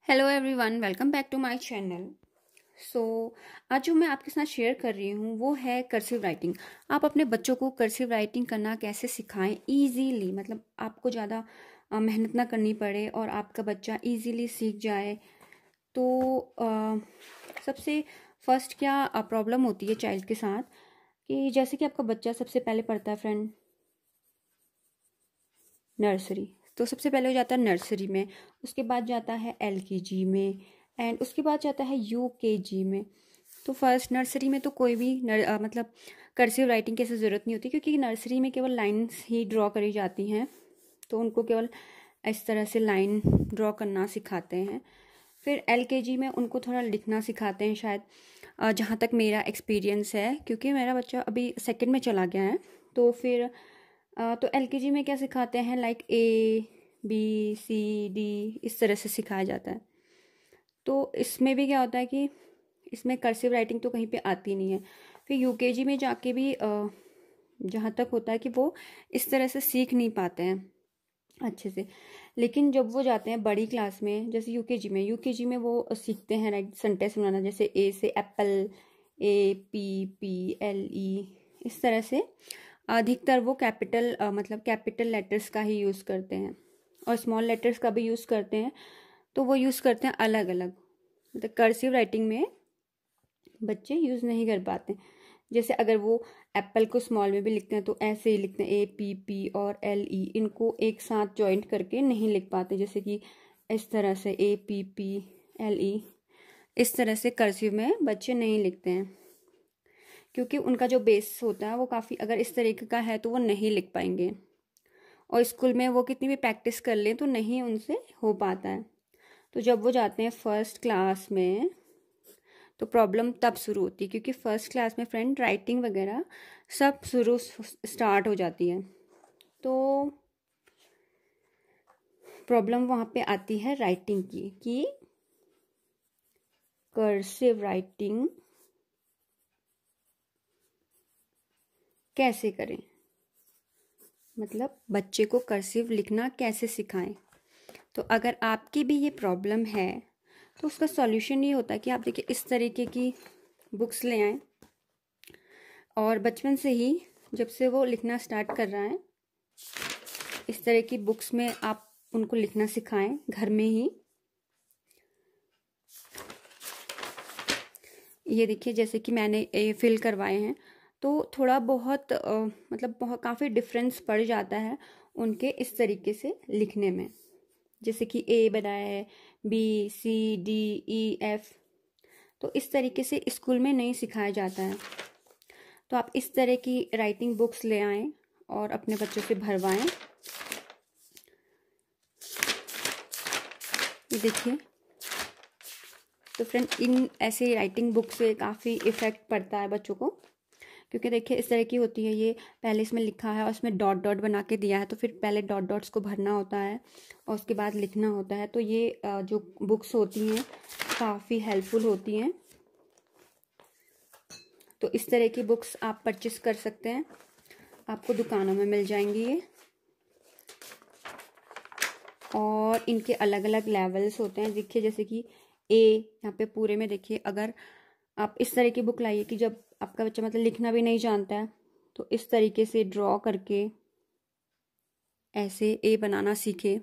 Hello everyone, welcome back to my channel. So आज जो मैं आपके साथ शेयर कर रही हूँ वो है कर्सिव राइटिंग। आप अपने बच्चों को कर्सिव राइटिंग करना कैसे सिखाएं इजीली, मतलब आपको ज़्यादा मेहनत ना करनी पड़े और आपका बच्चा इजीली सीख जाए। तो सबसे फर्स्ट क्या प्रॉब्लम होती है चाइल्ड के साथ कि जैसे कि आपका बच्चा सबसे पहले पढ़ता है फ्रेंड नर्सरी, तो सबसे पहले हो जाता है नर्सरी में, उसके बाद जाता है LKG में एंड उसके बाद जाता है UKG में। तो फर्स्ट नर्सरी में तो कोई भी मतलब कर्सिव राइटिंग की ऐसी ज़रूरत नहीं होती, क्योंकि नर्सरी में केवल लाइंस ही ड्रॉ करी जाती हैं, तो उनको केवल इस तरह से लाइन ड्रॉ करना सिखाते हैं। फिर LKG में उनको थोड़ा लिखना सिखाते हैं शायद, जहाँ तक मेरा एक्सपीरियंस है, क्योंकि मेरा बच्चा अभी सेकंड में चला गया है। तो फिर तो LKG में क्या सिखाते हैं, लाइक ABCD इस तरह से सिखाया जाता है। तो इसमें भी क्या होता है कि इसमें कर्सिव राइटिंग तो कहीं पे आती नहीं है। फिर UKG में जाके भी जहाँ तक होता है कि वो इस तरह से सीख नहीं पाते हैं अच्छे से। लेकिन जब वो जाते हैं बड़ी क्लास में, जैसे यूकेजी में वो सीखते हैं राइट सेंटेंस बनाना, जैसे A से एप्पल, APPLE इस तरह से। अधिकतर वो मतलब कैपिटल लेटर्स का ही यूज़ करते हैं और स्मॉल लेटर्स का भी यूज़ करते हैं, तो वो यूज़ करते हैं अलग अलग। मतलब कर्सिव राइटिंग में बच्चे यूज़ नहीं कर पाते। जैसे अगर वो एप्पल को स्मॉल में भी लिखते हैं तो ऐसे ही लिखते हैं, APP और LE, इनको एक साथ जॉइंट करके नहीं लिख पाते, जैसे कि इस तरह से APPLE इस तरह से कर्सिव में बच्चे नहीं लिखते हैं, क्योंकि उनका जो बेस होता है वो काफ़ी अगर इस तरीके का है तो वो नहीं लिख पाएंगे, और स्कूल में वो कितनी भी प्रैक्टिस कर लें तो नहीं उनसे हो पाता है। तो जब वो जाते हैं फर्स्ट क्लास में तो प्रॉब्लम तब शुरू होती है, क्योंकि फर्स्ट क्लास में फ्रेंड राइटिंग वगैरह सब स्टार्ट हो जाती है। तो प्रॉब्लम वहाँ पे आती है राइटिंग की, कि कर्सिव राइटिंग कैसे करें, मतलब बच्चे को कर्सिव लिखना कैसे सिखाएं। तो अगर आपकी भी ये प्रॉब्लम है तो उसका सॉल्यूशन ये होता है कि आप देखिए इस तरीके की बुक्स ले आएं, और बचपन से ही जब से वो लिखना स्टार्ट कर रहा है इस तरह की बुक्स में आप उनको लिखना सिखाएं घर में ही। ये देखिए जैसे कि मैंने ये फिल करवाए हैं, तो थोड़ा बहुत मतलब बहुत काफ़ी डिफरेंस पड़ जाता है उनके इस तरीके से लिखने में। जैसे कि A बनाया है, BCDEF, तो इस तरीके से स्कूल में नहीं सिखाया जाता है। तो आप इस तरह की राइटिंग बुक्स ले आएं और अपने बच्चों से भरवाएं। ये देखिए, तो फ्रेंड इन ऐसे राइटिंग बुक से काफ़ी इफ़ेक्ट पड़ता है बच्चों को, क्योंकि देखिए इस तरह की होती है। ये पहले इसमें लिखा है और उसमें डॉट डॉट बना के दिया है, तो फिर पहले डॉट डॉट्स को भरना होता है और उसके बाद लिखना होता है। तो ये जो बुक्स होती हैं काफ़ी हेल्पफुल होती हैं। तो इस तरह की बुक्स आप परचेस कर सकते हैं, आपको दुकानों में मिल जाएंगी ये। और इनके अलग अलग लेवल्स होते हैं। देखिए जैसे कि A यहाँ पे पूरे में देखिए, अगर आप इस तरह की बुक लाइए कि जब आपका बच्चा मतलब लिखना भी नहीं जानता है तो इस तरीके से ड्रॉ करके ऐसे A बनाना सीखे,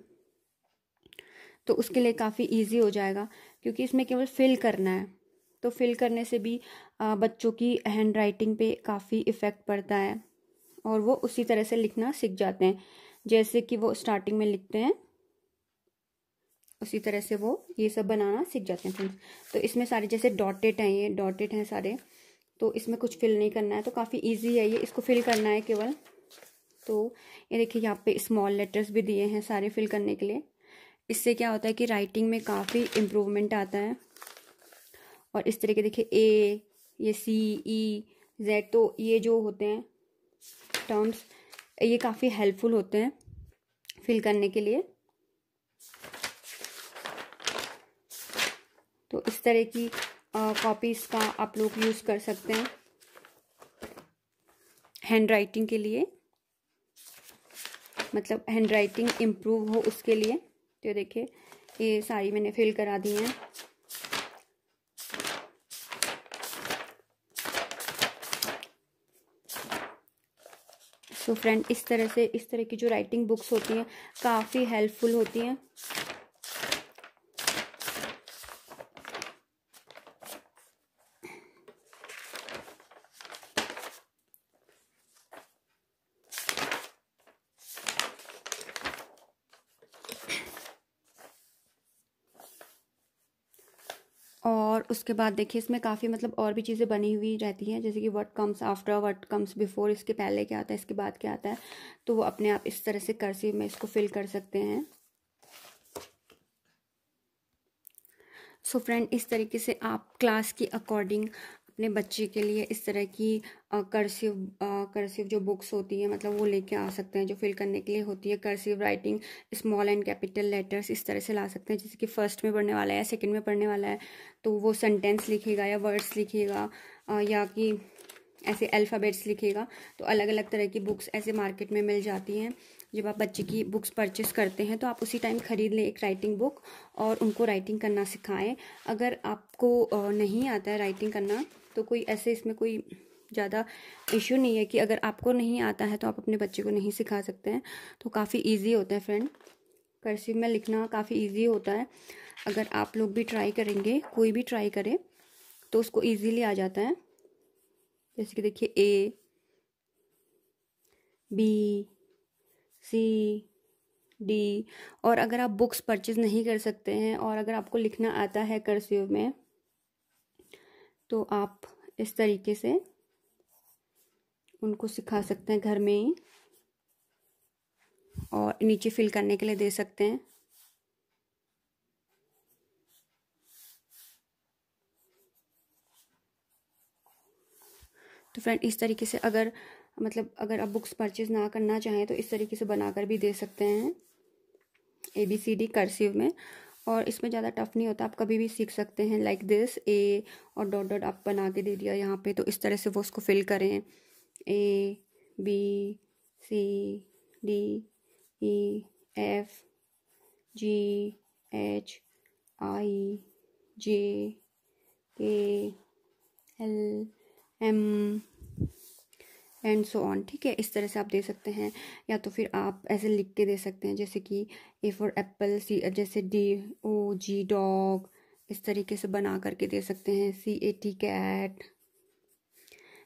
तो उसके लिए काफ़ी इजी हो जाएगा, क्योंकि इसमें केवल फिल करना है। तो फिल करने से भी बच्चों की हैंड राइटिंग पे काफ़ी इफ़ेक्ट पड़ता है और वो उसी तरह से लिखना सीख जाते हैं, जैसे कि वो स्टार्टिंग में लिखते हैं उसी तरह से वो ये सब बनाना सीख जाते हैं फ्रेंड्स। तो इसमें सारे जैसे डॉटेड हैं, ये डॉटेड हैं सारे, तो इसमें कुछ फिल नहीं करना है, तो काफ़ी इजी है ये, इसको फिल करना है केवल। तो ये देखिए यहाँ पे स्मॉल लेटर्स भी दिए हैं सारे फिल करने के लिए। इससे क्या होता है कि राइटिंग में काफ़ी इम्प्रूवमेंट आता है। और इस तरह के देखिए A, ये CEZ, तो ये जो होते हैं टर्म्स ये काफ़ी हेल्पफुल होते हैं फिल करने के लिए। तो इस तरह की कॉपीज़ का आप लोग यूज़ कर सकते हैं हैंड राइटिंग के लिए, मतलब हैंड राइटिंग इम्प्रूव हो उसके लिए। तो देखिए ये सारी मैंने फिल करा दी हैं। सो फ्रेंड, इस तरह की जो राइटिंग बुक्स होती हैं काफ़ी हेल्पफुल होती हैं। और उसके बाद देखिए इसमें काफ़ी मतलब और भी चीज़ें बनी हुई रहती हैं, जैसे कि what comes after, what comes before, इसके पहले क्या आता है, इसके बाद क्या आता है, तो वो अपने आप इस तरह से कर्सिव में इसको फिल कर सकते हैं। सो फ्रेंड, इस तरीके से आप क्लास के अकॉर्डिंग अपने बच्चे के लिए इस तरह की कर्सिव जो बुक्स होती हैं मतलब वो लेके आ सकते हैं, जो फिल करने के लिए होती है। Cursive writing, small and capital letters इस तरह से ला सकते हैं, जैसे कि फर्स्ट में पढ़ने वाला है या सेकंड में पढ़ने वाला है तो वो सेंटेंस लिखेगा या वर्ड्स लिखेगा या कि ऐसे अल्फ़ाबेट्स लिखेगा। तो अलग अलग तरह की बुक्स ऐसे मार्केट में मिल जाती हैं। जब आप बच्चे की बुक्स परचेस करते हैं तो आप उसी टाइम ख़रीद लें एक राइटिंग बुक और उनको राइटिंग करना सिखाएं। अगर आपको नहीं आता है राइटिंग करना तो कोई ऐसे इसमें कोई ज़्यादा इश्यू नहीं है कि अगर आपको नहीं आता है तो आप अपने बच्चे को नहीं सिखा सकते हैं। तो काफ़ी ईजी होता है फ्रेंड, कर्सिव में लिखना काफ़ी ईजी होता है। अगर आप लोग भी ट्राई करेंगे, कोई भी ट्राई करे तो उसको ईजीली आ जाता है। जैसे कि देखिए A B C D। और अगर आप बुक्स परचेज नहीं कर सकते हैं और अगर आपको लिखना आता है कर्सिव में तो आप इस तरीके से उनको सिखा सकते हैं घर में ही और नीचे फिल करने के लिए दे सकते हैं। तो फ्रेंड, इस तरीके से अगर आप बुक्स परचेज ना करना चाहें तो इस तरीके से बनाकर भी दे सकते हैं ABCD कर्सिव में। और इसमें ज़्यादा टफ नहीं होता, आप कभी भी सीख सकते हैं। लाइक दिस A और डॉट डॉट आप बना के दे दिया यहाँ पे, तो इस तरह से वो उसको फिल करें A B C D E F G H I J K L M and so on. ठीक है, इस तरह से आप दे सकते हैं। या तो फिर आप ऐसे लिख के दे सकते हैं, जैसे कि A फॉर एप्पल, C जैसे DOG डॉग, इस तरीके से बना करके दे सकते हैं। CAT कैट,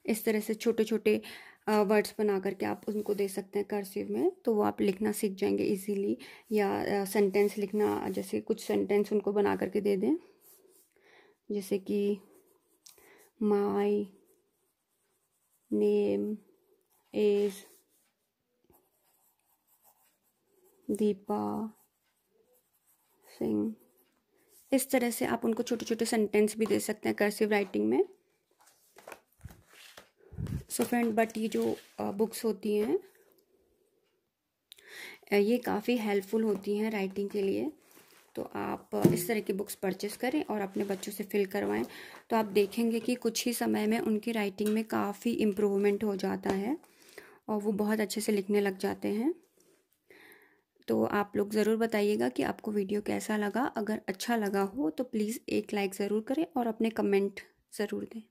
इस तरह से छोटे छोटे वर्ड्स बना करके आप उनको दे सकते हैं कर्सिव में, तो वो आप लिखना सीख जाएंगे इजीली। या सेंटेंस लिखना, जैसे कुछ सेंटेंस उनको बना करके दे दें, जैसे कि my name is Deepa Singh. इस तरह से आप उनको छोटे छोटे सेंटेंस भी दे सकते हैं कर्सिव राइटिंग में। सो फ्रेंड, बट ये जो बुक्स होती हैं ये काफ़ी हेल्पफुल होती हैं राइटिंग के लिए। तो आप इस तरह की बुक्स परचेस करें और अपने बच्चों से फिल करवाएं, तो आप देखेंगे कि कुछ ही समय में उनकी राइटिंग में काफ़ी इम्प्रूवमेंट हो जाता है और वो बहुत अच्छे से लिखने लग जाते हैं। तो आप लोग ज़रूर बताइएगा कि आपको वीडियो कैसा लगा। अगर अच्छा लगा हो तो प्लीज़ एक लाइक ज़रूर करें और अपने कमेंट ज़रूर दें।